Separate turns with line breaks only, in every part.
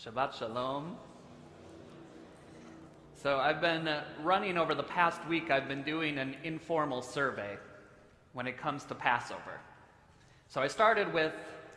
Shabbat Shalom. So I've been running over the past week, I've been doing an informal survey when it comes to Passover. So I started with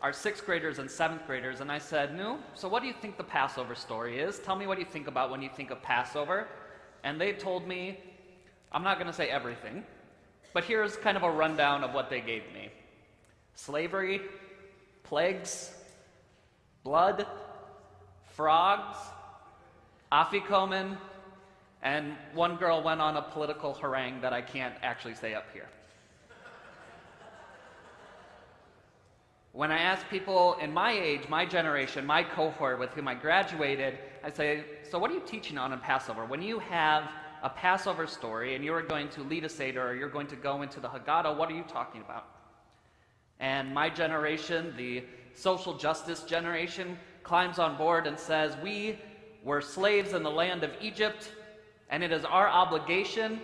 our 6th graders and 7th graders, and I said, "No, so what do you think the Passover story is? Tell me what you think about when you think of Passover." And they told me, I'm not going to say everything, but here's kind of a rundown of what they gave me. Slavery, plagues, blood, frogs, afikomen, and one girl went on a political harangue that I can't actually say up here. When I ask people in my age, my generation, my cohort with whom I graduated, I say, so what are you teaching on in Passover? When you have a Passover story and you're going to lead a Seder or you're going to go into the Haggadah, what are you talking about? And my generation, the social justice generation, climbs on board and says, we were slaves in the land of Egypt, and it is our obligation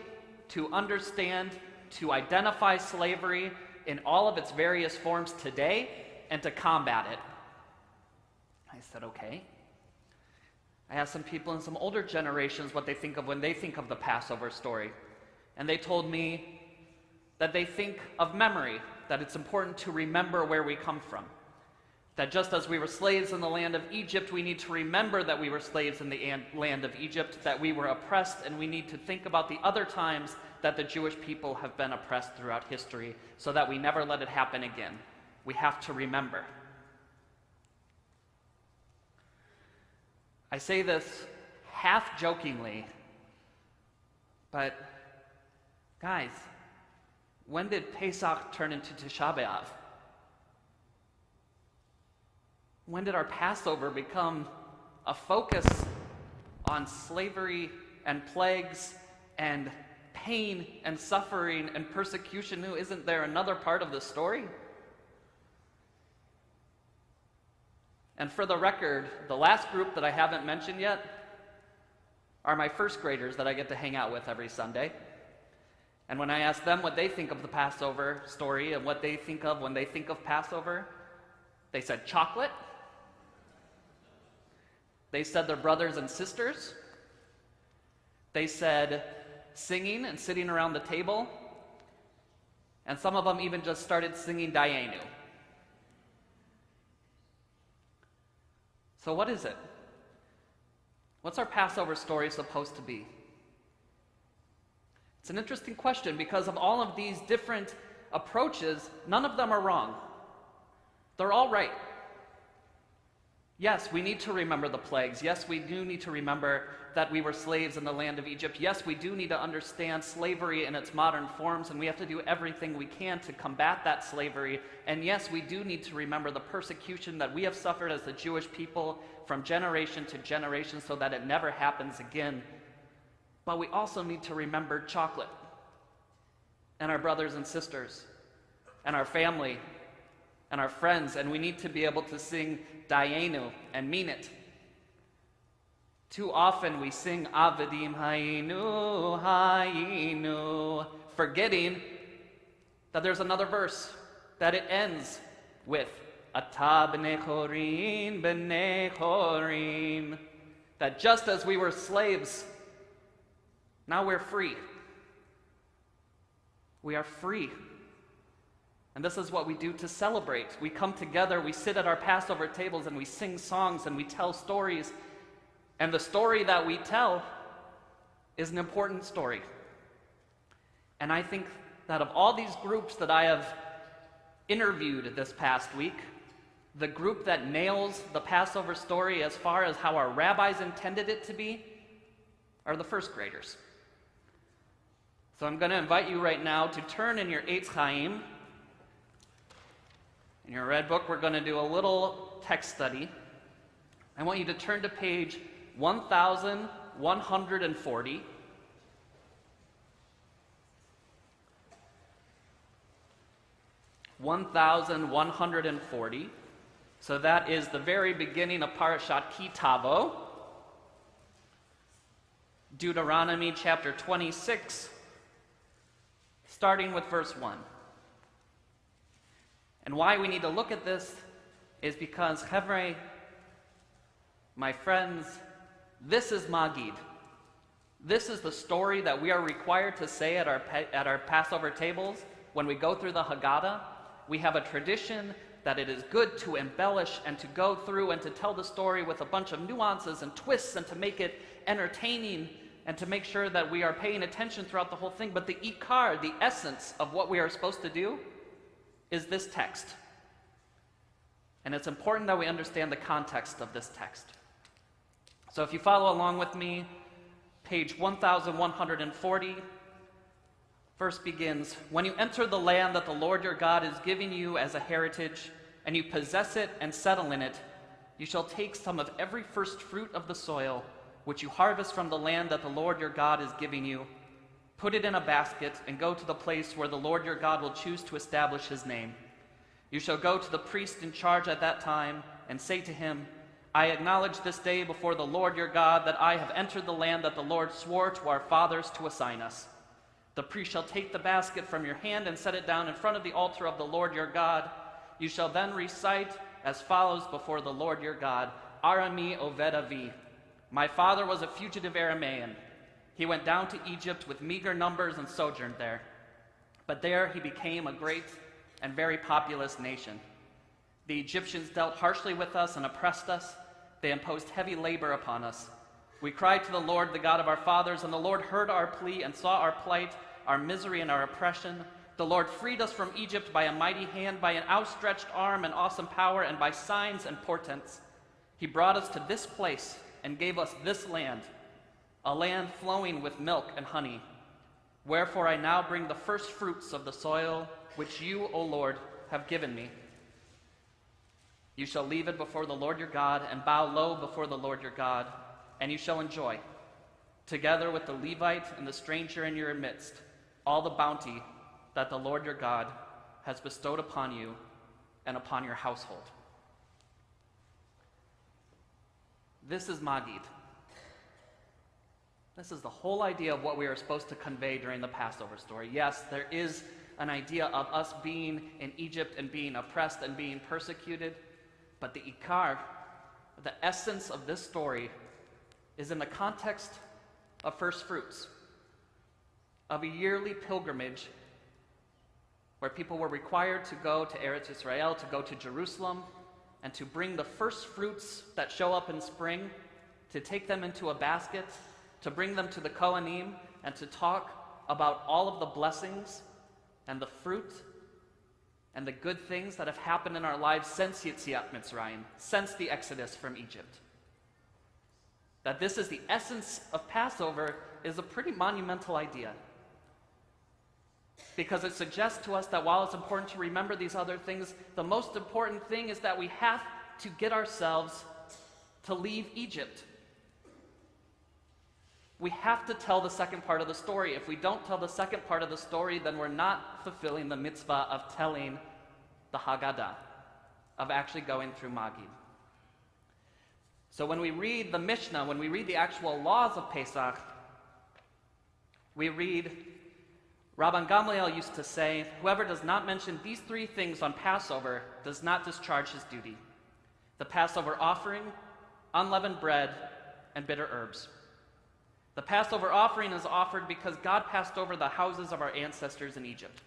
to understand, to identify slavery in all of its various forms today and to combat it. I said, okay. I asked some people in some older generations what they think of when they think of the Passover story. And they told me that they think of memory, that it's important to remember where we come from. That just as we were slaves in the land of Egypt, we need to remember that we were slaves in the land of Egypt, that we were oppressed, and we need to think about the other times that the Jewish people have been oppressed throughout history so that we never let it happen again. We have to remember. I say this half jokingly, but guys, when did Pesach turn into Tisha B'Av? When did our Passover become a focus on slavery and plagues and pain and suffering and persecution? Isn't there another part of the story? And for the record, the last group that I haven't mentioned yet are my 1st graders that I get to hang out with every Sunday. And when I ask them what they think of the Passover story and what they think of when they think of Passover, they said chocolate. They said their brothers and sisters. They said singing and sitting around the table. And some of them even just started singing Ya-yikra. So what is it? What's our Passover story supposed to be? It's an interesting question because of all of these different approaches, none of them are wrong. They're all right. Yes, we need to remember the plagues. Yes, we do need to remember that we were slaves in the land of Egypt. Yes, we do need to understand slavery in its modern forms, and we have to do everything we can to combat that slavery. And yes, we do need to remember the persecution that we have suffered as the Jewish people from generation to generation so that it never happens again. But we also need to remember chocolate and our brothers and sisters and our family and our friends, and we need to be able to sing Dayenu and mean it. Too often we sing Avadim Hayinu, Hayinu, forgetting that there's another verse, that it ends with Ata b'nei chorim, b'nei chorim, that just as we were slaves, now we're free. We are free. And this is what we do to celebrate. We come together, we sit at our Passover tables, and we sing songs, and we tell stories. And the story that we tell is an important story. And I think that of all these groups that I have interviewed this past week, the group that nails the Passover story as far as how our rabbis intended it to be are the 1st graders. So I'm going to invite you right now to turn in your Eitz Chaim. In your red book, we're going to do a little text study. I want you to turn to page 1140. So that is the very beginning of Parashat Ki Tavo, Deuteronomy chapter 26, starting with verse 1. And why we need to look at this is because, Chevre, My friends, this is Magid. This is the story that we are required to say at our Passover tables when we go through the Haggadah. We have a tradition that it is good to embellish and to go through and to tell the story with a bunch of nuances and twists and to make it entertaining and to make sure that we are paying attention throughout the whole thing. But the ikar, the essence of what we are supposed to do, is this text. And it's important that we understand the context of this text. So if you follow along with me, page 1140, verse begins, "When you enter the land that the Lord your God is giving you as a heritage, and you possess it and settle in it, you shall take some of every first fruit of the soil, which you harvest from the land that the Lord your God is giving you. Put it in a basket and go to the place where the Lord your God will choose to establish his name. You shall go to the priest in charge at that time and say to him, I acknowledge this day before the Lord your God that I have entered the land that the Lord swore to our fathers to assign us. The priest shall take the basket from your hand and set it down in front of the altar of the Lord your God. You shall then recite as follows before the Lord your God, Arami Oved Avi. My father was a fugitive Aramaean. He went down to Egypt with meager numbers and sojourned there. But there he became a great and very populous nation. The Egyptians dealt harshly with us and oppressed us. They imposed heavy labor upon us. We cried to the Lord, the God of our fathers, and the Lord heard our plea and saw our plight, our misery and our oppression. The Lord freed us from Egypt by a mighty hand, by an outstretched arm and awesome power, and by signs and portents. He brought us to this place and gave us this land, a land flowing with milk and honey. Wherefore I now bring the first fruits of the soil which you, O Lord, have given me. You shall leave it before the Lord your God and bow low before the Lord your God, and you shall enjoy, together with the Levite and the stranger in your midst, all the bounty that the Lord your God has bestowed upon you and upon your household." This is Magid. This is the whole idea of what we are supposed to convey during the Passover story. Yes, there is an idea of us being in Egypt and being oppressed and being persecuted, but the ikar, the essence of this story, is in the context of first fruits, of a yearly pilgrimage where people were required to go to Eretz Israel, to go to Jerusalem, and to bring the first fruits that show up in spring, to take them into a basket, to bring them to the Kohanim, and to talk about all of the blessings and the fruit and the good things that have happened in our lives since Yetziat Mitzrayim, since the Exodus from Egypt. That this is the essence of Passover is a pretty monumental idea, because it suggests to us that while it's important to remember these other things, the most important thing is that we have to get ourselves to leave Egypt. We have to tell the second part of the story. If we don't tell the second part of the story, then we're not fulfilling the mitzvah of telling the Haggadah, of actually going through Magid. So when we read the Mishnah, when we read the actual laws of Pesach, we read, Rabban Gamliel used to say, whoever does not mention these three things on Passover does not discharge his duty: the Passover offering, unleavened bread, and bitter herbs. The Passover offering is offered because God passed over the houses of our ancestors in Egypt.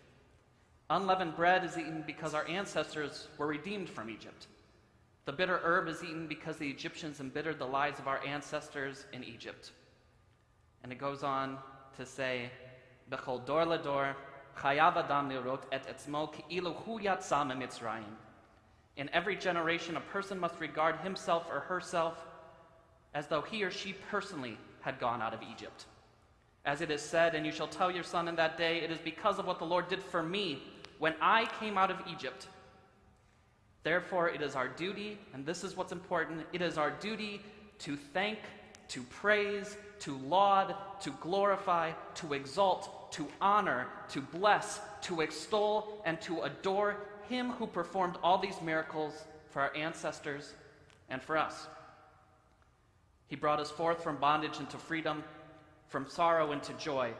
Unleavened bread is eaten because our ancestors were redeemed from Egypt. The bitter herb is eaten because the Egyptians embittered the lives of our ancestors in Egypt. And it goes on to say, Bechol dor ledor, chayav adam lirot et etzmo ki'ilu hu yatsa miMitzrayim. In every generation, a person must regard himself or herself as though he or she personally had gone out of Egypt. As it is said, and you shall tell your son in that day, it is because of what the Lord did for me when I came out of Egypt. Therefore, it is our duty, and this is what's important, it is our duty to thank, to praise, to laud, to glorify, to exalt, to honor, to bless, to extol, and to adore him who performed all these miracles for our ancestors and for us. He brought us forth from bondage into freedom, from sorrow into joy,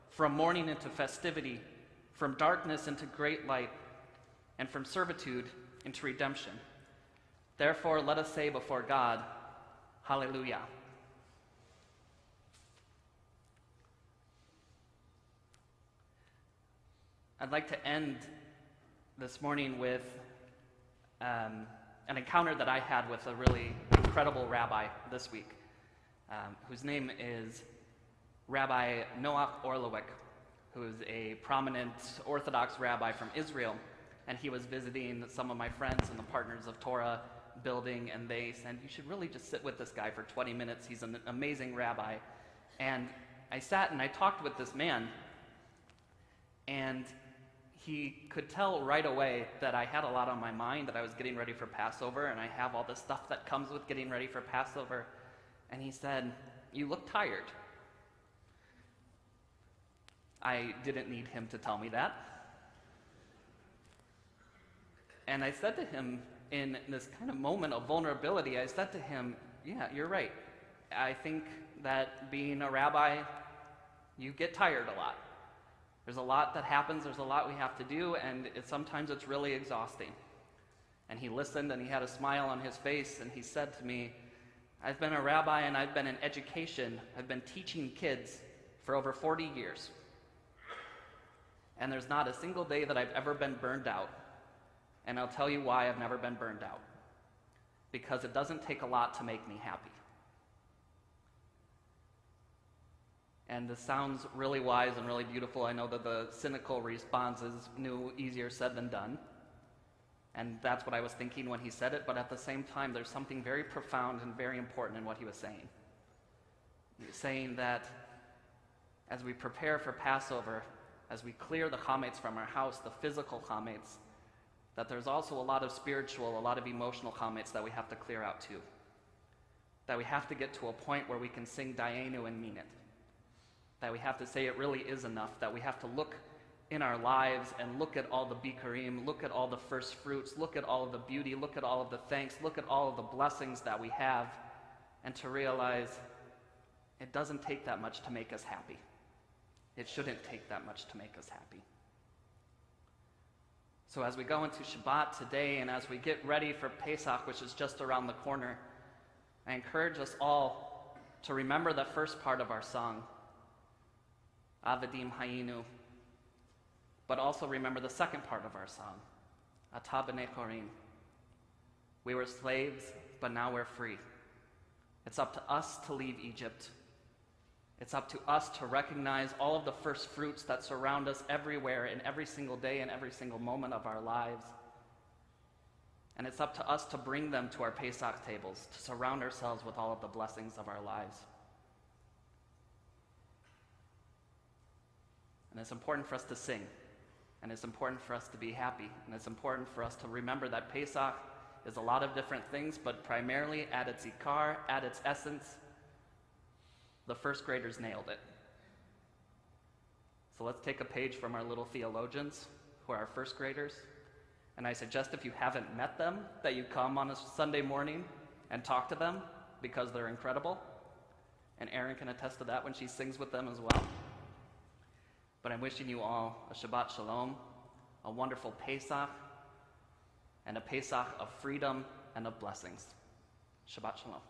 from mourning into festivity, from darkness into great light, and from servitude into redemption. Therefore, let us say before God, Hallelujah. I'd like to end this morning with an encounter that I had with a really incredible rabbi this week, whose name is Rabbi Noach Orlowek, who is a prominent Orthodox rabbi from Israel. And he was visiting some of my friends in the Partners of Torah building, and they said, you should really just sit with this guy for 20 minutes. He's an amazing rabbi. And I sat and I talked with this man, and he could tell right away that I had a lot on my mind, that I was getting ready for Passover, and I have all the stuff that comes with getting ready for Passover. And he said, you look tired. I didn't need him to tell me that. And I said to him, in this kind of moment of vulnerability, I said to him, yeah, you're right. I think that being a rabbi, you get tired a lot. There's a lot that happens, there's a lot we have to do, and sometimes it's really exhausting. And he listened, and he had a smile on his face, and he said to me, I've been a rabbi, and I've been in education. I've been teaching kids for over 40 years. And there's not a single day that I've ever been burned out. And I'll tell you why I've never been burned out. Because it doesn't take a lot to make me happy. And this sounds really wise and really beautiful. I know that the cynical response is easier said than done. And that's what I was thinking when he said it, but at the same time, there's something very profound and very important in what he was saying. He was saying that as we prepare for Passover, as we clear the chametz from our house, the physical chametz, that there's also a lot of spiritual, a lot of emotional chametz that we have to clear out too. That we have to get to a point where we can sing Dayenu and mean it. That we have to say it really is enough, that we have to look in our lives and look at all the bikurim, look at all the first fruits, look at all of the beauty, look at all of the thanks, look at all of the blessings that we have, and to realize it doesn't take that much to make us happy. It shouldn't take that much to make us happy. So as we go into Shabbat today, and as we get ready for Pesach, which is just around the corner, I encourage us all to remember the first part of our song, Avadim Hayinu, but also remember the second part of our song, Ata B'nei Chorim. We were slaves, but now we're free. It's up to us to leave Egypt. It's up to us to recognize all of the first fruits that surround us everywhere in every single day and every single moment of our lives. And it's up to us to bring them to our Pesach tables, to surround ourselves with all of the blessings of our lives. And it's important for us to sing, and it's important for us to be happy, and it's important for us to remember that Pesach is a lot of different things, but primarily at its ikar, at its essence, the first graders nailed it. So let's take a page from our little theologians, who are our first graders, and I suggest if you haven't met them, that you come on a Sunday morning and talk to them, because they're incredible, and Erin can attest to that when she sings with them as well. But I'm wishing you all a Shabbat Shalom, a wonderful Pesach, and a Pesach of freedom and of blessings. Shabbat Shalom.